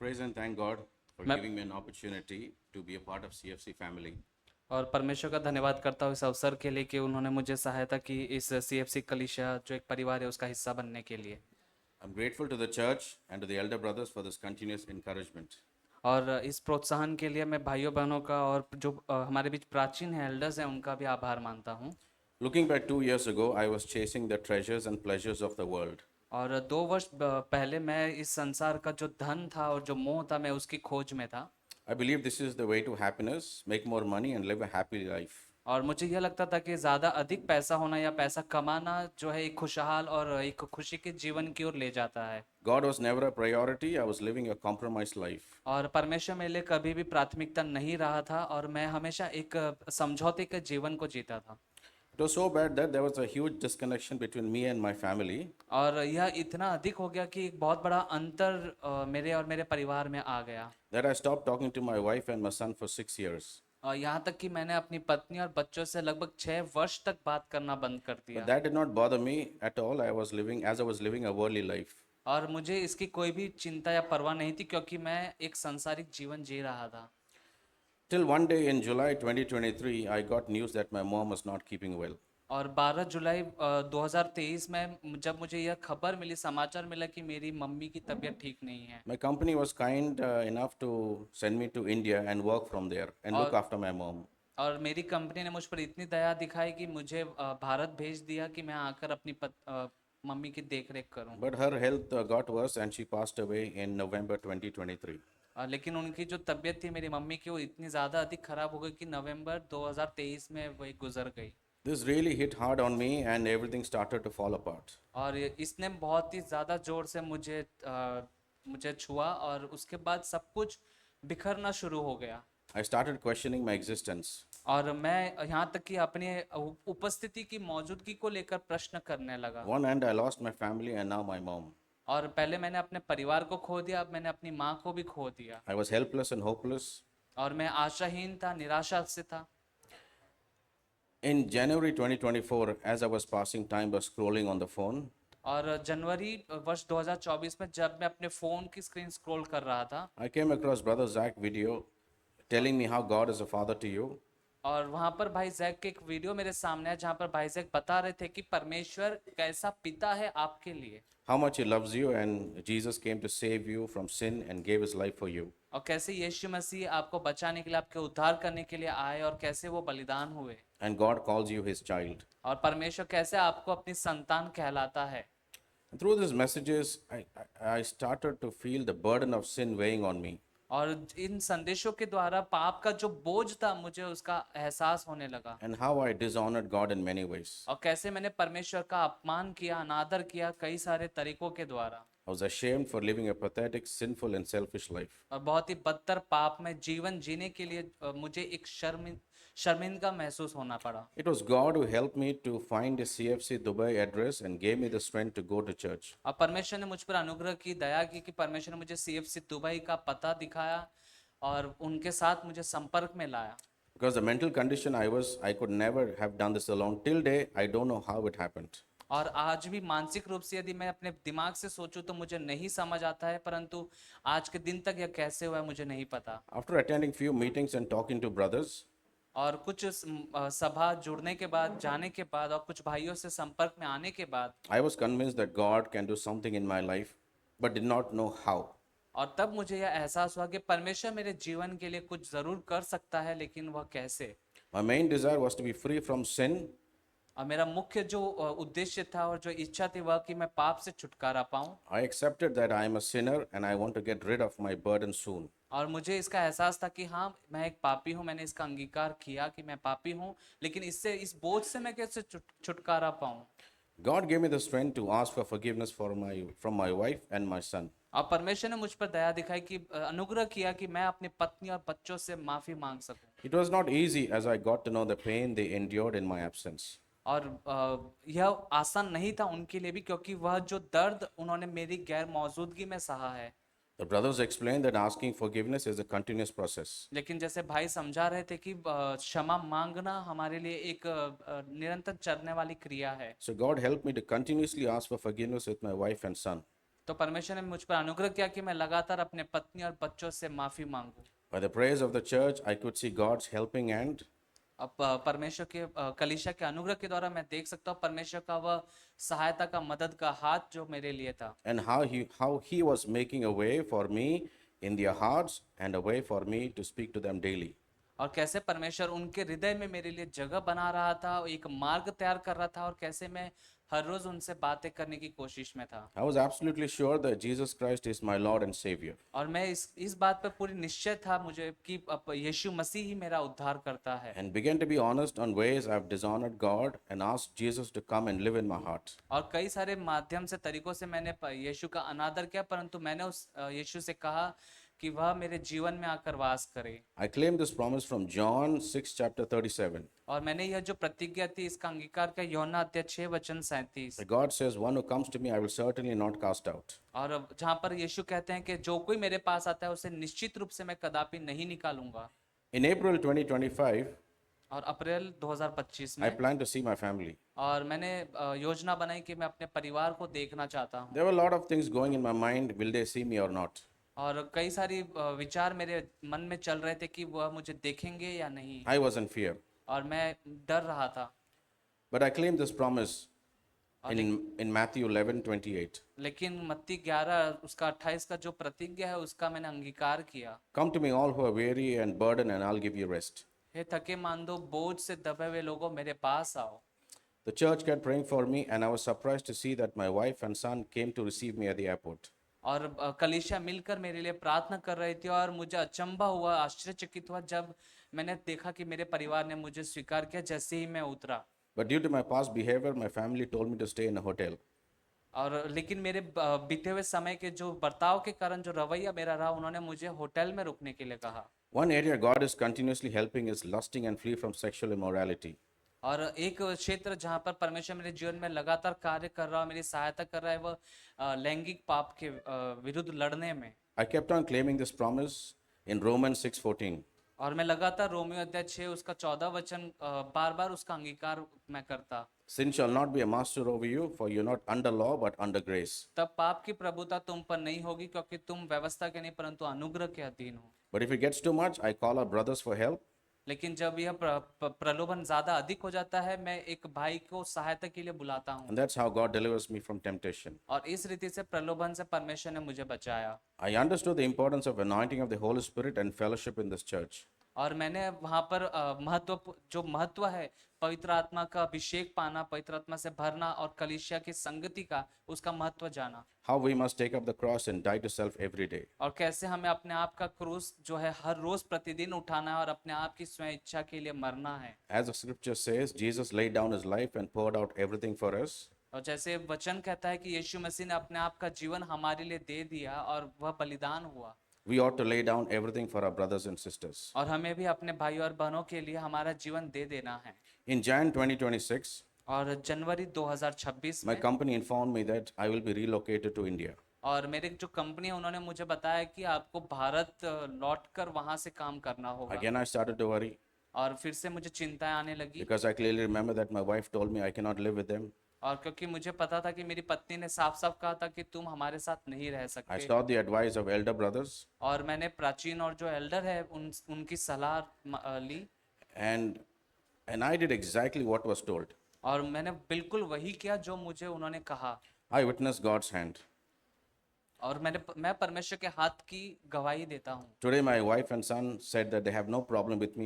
praise and thank God for मैं giving me an opportunity to be a part of CFC family. और परमेश्वर का धन्यवाद करता हूँ इस अवसर के लिए कि उन्होंने मुझे सहायता की इस सीएफसी कलीसिया जो एक परिवार है उसका हिस्सा बनने के लिए। I'm grateful to the church and to the elder brothers for this continuous encouragement. और इस प्रोत्साहन के लिए मैं भाइयों बहनों का और जो हमारे बीच प्राचीन है एल्डर्स हैं उनका भी आभार मानता हूँ। Looking back 2 years ago, I was chasing the treasures and pleasures of the world. और 2 वर्ष पहले मैं इस संसार का जो धन था और जो मोह था मैं उसकी खोज में था। I believe this is the way to happiness, make more money and live a happy life. और मुझे यह लगता था कि ज़्यादा अधिक पैसा होना या पैसा कमाना जो है एक खुशहाल और एक खुशी के जीवन की ओर ले जाता है। God was never a priority. I was living a compromised life. और परमेश्वर मेरे लिए कभी भी प्राथमिकता नहीं रहा था और मैं हमेशा एक समझौते के जीवन को जीता था। It was so bad that there was a huge disconnection between me and my family. और यह इतना अधिक हो गया कि एक बहुत बड़ा अंतर मेरे और मेरे परिवार में आ गया। That I stopped talking to my wife and my son for 6 years. और यहाँ तक कि मैंने अपनी पत्नी और बच्चों से लगभग 6 वर्ष तक बात करना बंद कर But दिया। that did not bother me at all. I was living a worldly life. और मुझे इसकी कोई भी चिंता या परवाह नहीं थी क्योंकि मैं एक सांसारिक जीवन जी रहा था। Till one day in July 2023, I got news that my mom was not keeping well. और 12 जुलाई 2023 में जब मुझे यह खबर मिली, समाचार मिला कि मेरी मम्मी की तबीयत ठीक नहीं है। My company was kind enough to send me to India and work from there and look और after my mom. और मेरी कंपनी ने मुझ पर इतनी दया दिखाई कि मुझे भारत भेज दिया कि मैं आकर अपनी मम्मी की देख रेख करूं। But her health got worse and she passed away in November 2023. लेकिन उनकी जो तबीयत थी मेरी मम्मी की वो इतनी ज़्यादा अधिक खराब हो गई कि नवंबर 2023 में वही गुजर गई। This really hit hard on me and everything started to fall apart. और इसने बहुत ही ज़्यादा जोर से मुझे छुआ और उसके बाद सब कुछ बिखरना शुरू हो गया। I started questioning my existence. और मैं यहाँ तक कि अपनी उपस्थिति की मौजूदगी को लेकर प्रश्न करने लगा। One hand, I lost my family and now my mom. और पहले मैंने अपने परिवार को खो दिया, अब मैंने अपनी माँ को भी खो दिया। I was helpless and hopeless. और मैं आशाहीन था, निराशा से था। In January 2024, as I was passing time by scrolling on the phone, और जनवरी वर्ष 2024 में जब मैं अपने फ़ोन की स्क्रीन स्क्रॉल कर रहा था, I came across Brother Zach video telling me how God is a father to you. और वहाँ पर भाई जैक के एक वीडियो मेरे सामने है जहाँ पर भाई जैक बता रहे थे कि परमेश्वर कैसा पिता है आपके लिए, How much he loves you, and Jesus came to save you from sin and gave his life for you. और कैसे यीशु मसीह आपको बचाने के लिए, आपके उद्धार करने के लिए आए और कैसे वो बलिदान हुए। And God calls you his child. और परमेश्वर कैसे आपको अपनी संतान कहलाता है। And through these messages, I started to feel the burden of sin weighing on me. और इन संदेशों के द्वारा पाप का जो बोझ था मुझे उसका एहसास होने लगा। And how I dishonored God in many ways. और कैसे मैंने परमेश्वर का अपमान किया, अनादर किया कई सारे तरीकों के द्वारा। I was ashamed for living a pathetic, sinful, and selfish life. और बहुत ही बदतर पाप में जीवन जीने के लिए मुझे एक शर्मिंदा महसूस होना पड़ा। It was God who helped me to find a CFC Dubai address and gave me the strength to go to church. और परमेश्वर ने मुझ पर अनुग्रह की, दया की कि परमेश्वर ने मुझे सीएफसी दुबई का पता दिखाया और उनके साथ मुझे संपर्क में लाया। Because the mental condition I could never have done this alone. Till day, I don't know how it happened. और आज भी मानसिक रूप से यदि मैं अपने दिमाग से सोचूं तो मुझे नहीं समझ आता है, परंतु आज के दिन तक यह कैसे हुआ है मुझे नहीं पता। After attending few meetings and talking to brothers, और कुछ सभा जुड़ने के बाद, जाने के बाद और कुछ भाइयों से संपर्क में आने के बाद I was convinced that God can do something in my life, but did not know how. और तब मुझे यह एहसास हुआ कि परमेश्वर मेरे जीवन के लिए कुछ जरूर कर सकता है, लेकिन वह कैसे। My main desire was to be free from sin. और मेरा मुख्य जो उद्देश्य था और जो इच्छा थी वह कि मैं पाप से छुटकारा पाऊं। I accepted that I am a sinner and I want to get rid of my burden soon. और मुझे इसका एहसास था कि हाँ मैं एक पापी हूँ, मैंने इसका अंगीकार किया कि मैं पापी हूँ, लेकिन इस बोझ से मैं कैसे छुटकारा पाऊँ। God gave me the strength to ask for forgiveness from my wife and my son. और परमेश्वर ने मुझ पर दया दिखाई कि अनुग्रह किया कि मैं अपनी पत्नी और बच्चों से माफी मांग सकूं। It was not easy as I got to know the pain they endured in my absence. और यह आसान नहीं था उनके लिए भी, क्योंकि वह जो दर्द उन्होंने मेरी गैर मौजूदगी में सहा है। The brothers explained that asking forgiveness is a continuous process. लेकिन जैसे भाई समझा रहे थे कि क्षमा मांगना हमारे लिए एक निरंतर चलने वाली क्रिया है। So God helped me to continuously ask for forgiveness with my wife and son. तो परमेश्वर ने मुझ पर अनुग्रह किया कि मैं लगातार अपने पत्नी और बच्चों से माफी मांगूं। By the prayers of the church, I could see God's helping hand, अब परमेश्वर के कलीसिया के अनुग्रह के द्वारा मैं देख सकता हूँ परमेश्वर का वह सहायता का मदद का हाथ जो मेरे लिए था, and how he was making a way for me in their hearts and a way for me to speak to them daily. और कैसे परमेश्वर उनके हृदय में मेरे लिए जगह बना रहा था, एक मार्ग तैयार कर रहा था, और कैसे मैं हर रोज उनसे बातें करने की कोशिश में था। I was absolutely sure that Jesus Christ is my Lord and Savior. और मैं इस बात पर पूरी निश्चय था मुझे कि अब यीशु मसीह ही मेरा उद्धार करता है। And began to be honest on ways I've dishonored God and asked Jesus to come and live in my heart. और कई सारे माध्यम से तरीकों से मैंने यीशु का अनादर किया, परंतु मैंने उस यीशु से कहा कि वह मेरे जीवन में आकर वास करे। I claim this promise from John 6 chapter 37. और मैंने यह जो प्रतिज्ञा थी इसका अंगीकार किया यूहन्ना अध्याय 6 वचन 37। That God says, one who comes to me, I will certainly not cast out. और अब जहाँ पर यीशु कहते हैं कि जो कोई मेरे पास आता है उसे निश्चित रूप से मैं कदापि नहीं निकालूंगा। In April 2025, और अप्रैल 2025 I में plan to see my family. और मैंने योजना बनाई कि मैं अपने परिवार को देखना चाहता हूँ। There were a lot of things going in my mind. Will they see me or not? और कई सारी विचार मेरे मन में चल रहे थे कि वह मुझे देखेंगे या नहीं, I was in fear. और मैं डर रहा था। But I claim this promise in Matthew 11:28. लेकिन मत्ती 11 उसका 28 का जो प्रतिज्ञा है उसका मैंने अंगीकार किया। Come to me, all who are weary and burdened, and I'll give you rest. हे थके मांदो बोझ से दबे हुए लोगों मेरे पास आओ। The church kept praying for me, and I was surprised to see that my wife and son came to receive me at the airport. और कलीसिया मिलकर मेरे लिए प्रार्थना कर रही थी, और मुझे अचंभा हुआ, आश्चर्यचकित हुआ जब मैंने देखा कि मेरे परिवार ने मुझे स्वीकार किया जैसे ही मैं उतरा। But due to my past behavior, my family told me to stay in a hotel. और लेकिन मेरे बीते हुए समय के जो बर्ताव के कारण जो रवैया मेरा रहा, उन्होंने मुझे होटल में रुकने के लिए कहा। One area God is continuously helping is lusting and flee from sexual immorality. और एक क्षेत्र जहाँ पर परमेश्वर मेरे जीवन में लगातार कार्य कर रहा है, मेरी सहायता कर रहा है, वह लैंगिक पाप के विरुद्ध लड़ने में। I kept on claiming this promise in Romans 6:14. और मैं लगातार रोमियो अध्याय 6 उसका 14 वचन बार बार उसका अंगीकार मैं करता। Sin shall not be a master over you, for you're not under law but under grace. तब पाप की प्रभुता तुम पर नहीं होगी, क्योंकि तुम व्यवस्था के नहीं परंतु अनुग्रह के अधीन हो। But if it gets too much, I call our brothers for help. लेकिन जब यह प्रलोभन ज्यादा अधिक हो जाता है, मैं एक भाई को सहायता के लिए बुलाता हूँ, And that's how God delivers me from temptation. और इस रीति से प्रलोभन से परमेश्वर ने मुझे बचाया। I understood the importance of anointing of the Holy Spirit and fellowship in this church. और मैंने वहाँ पर महत्व है पवित्र आत्मा का अभिषेक पाना, पवित्र आत्मा से भरना और कलीसिया की संगति का उसका महत्व जाना। How we must take up the cross and die to self every day. और कैसे हमें अपने आप का क्रूस जो है हर रोज प्रतिदिन उठाना है और अपने आप की स्वयं इच्छा के लिए मरना है। As the scripture says, Jesus laid down his life and poured out everything for us. और जैसे वचन कहता है कि यीशु मसीह ने अपने आप का जीवन हमारे लिए दे दिया और वह बलिदान हुआ, We ought to lay down everything for our brothers and sisters. और हमें भी अपने भाई और बहनों के लिए हमारा जीवन दे देना है। In Jan 2026, और जनवरी 2026 my में company informed me that I will be relocated to India. और मेरे जो कंपनी है उन्होंने मुझे बताया कि आपको भारत लौटकर वहां से काम करना होगा। Again, I started to worry और फिर से मुझे चिंताएं आने लगी, because I clearly remember that my wife told me I cannot live with them. और क्योंकि मुझे पता था कि मेरी पत्नी ने साफ साफ कहा था कि तुम हमारे साथ नहीं रह I सकते। sought the advice of elder brothers, और मैंने प्राचीन और जो एल्डर है उनकी सलाह ली, and I did exactly what was told. और मैंने बिल्कुल वही किया जो मुझे उन्होंने कहा। I witnessed God's hand. और मैं परमेश्वर के हाथ की गवाही देता हूँ। Today, my wife and son said that they have no problem with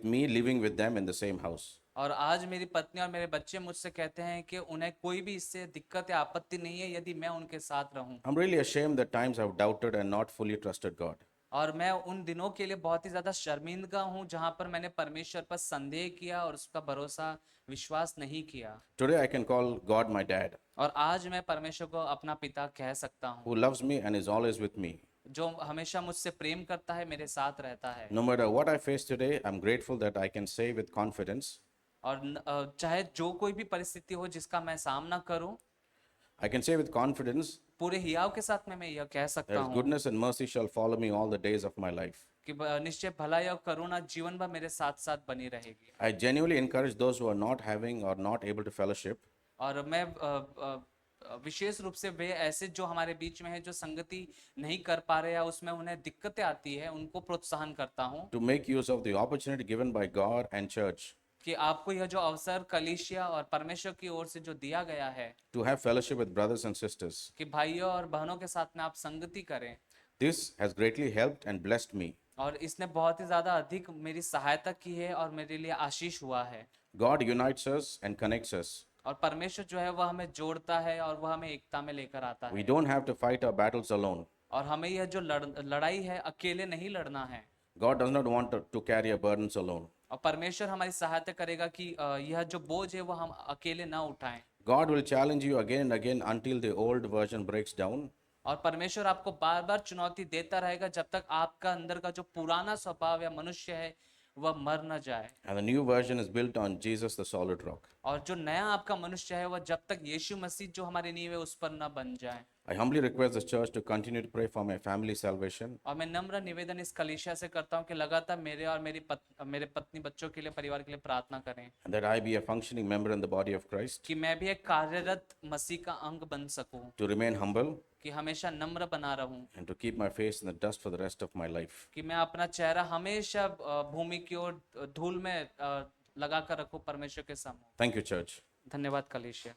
me living with them in the same house. और आज मेरी पत्नी और मेरे बच्चे मुझसे कहते हैं कि उन्हें कोई भी इससे दिक्कत या आपत्ति नहीं है यदि मैं उनके साथ रहूं। I'm really ashamed that times I've doubted and not fully trusted God. और मैं उन दिनों के लिए बहुत ही ज्यादा शर्मिंदा हूं जहां पर मैंने परमेश्वर पर संदेह किया और उसका भरोसा विश्वास नहीं किया। Today, I can call God my dad, और आज मैं परमेश्वर को अपना पिता कह सकता हूं, who loves me and is always with me. जो हमेशा मुझसे प्रेम करता है, मेरे साथ रहता है। No matter what I face today, I'm grateful that I can say with confidence, और चाहे जो कोई भी परिस्थिति हो जिसका मैं सामना करूं, I can say with confidence पूरे हियाव के साथ में मैं यह कह सकता that हूँ goodness and mercy shall follow me all the days of my life. कि निश्चय भलाई और करुणा जीवन भर मेरे साथ साथ बनी रहेगी। I genuinely encourage those who are not having or not able to fellowship. और मैं विशेष रूप से वे ऐसे जो हमारे बीच में है जो संगति नहीं कर पा रहे या उसमें उन्हें दिक्कतें आती है उनको प्रोत्साहन करता हूँ to make use of the opportunity given by God and church कि आपको यह जो अवसर कलीसिया और परमेश्वर की ओर से जो दिया गया है to have fellowship with brothers and sisters. कि भाइयों और बहनों के साथ में आप संगति करें This has greatly helped and blessed me. और इसने बहुत ही ज्यादा अधिक मेरी सहायता की है और मेरे लिए आशीष हुआ है God unites us and connects us. और परमेश्वर जो है वह हमें जोड़ता है और वह हमें एकता में लेकर आता We है don't have to fight our battles alone. और हमें यह जो लड़ाई है अकेले नहीं लड़ना है God does not want to carry our burdens alone. और परमेश्वर हमारी सहायता करेगा कि यह जो बोझ है वो हम अकेले ना उठाएं God will challenge you again and again until the old version breaks down. और परमेश्वर आपको बार बार चुनौती देता रहेगा जब तक आपका अंदर का जो पुराना स्वभाव या मनुष्य है वह मर न जाए And the new version is built on Jesus, the solid rock. और जो नया आपका मनुष्य है वह जब तक यीशु मसीह जो हमारी नींव है उस पर न बन जाए I humbly request the church to continue to pray for my family salvation और मैं नम्र निवेदन इस कलीसिया से करता हूँ कि लगातार मेरे और मेरे पत्नी बच्चों के लिए परिवार के लिए प्रार्थना करें and that I be a functioning member in the body of Christ, कि मैं भी एक कार्यरत मसीह का अंग बन सकूं to remain humble कि हमेशा नम्र बना रहूं and to keep my face in the dust for the rest of my life. कि मैं अपना चेहरा हमेशा भूमि की ओर धूल में लगा कर रखूं परमेश्वर के सामने Thank you, church. धन्यवाद कलीसिया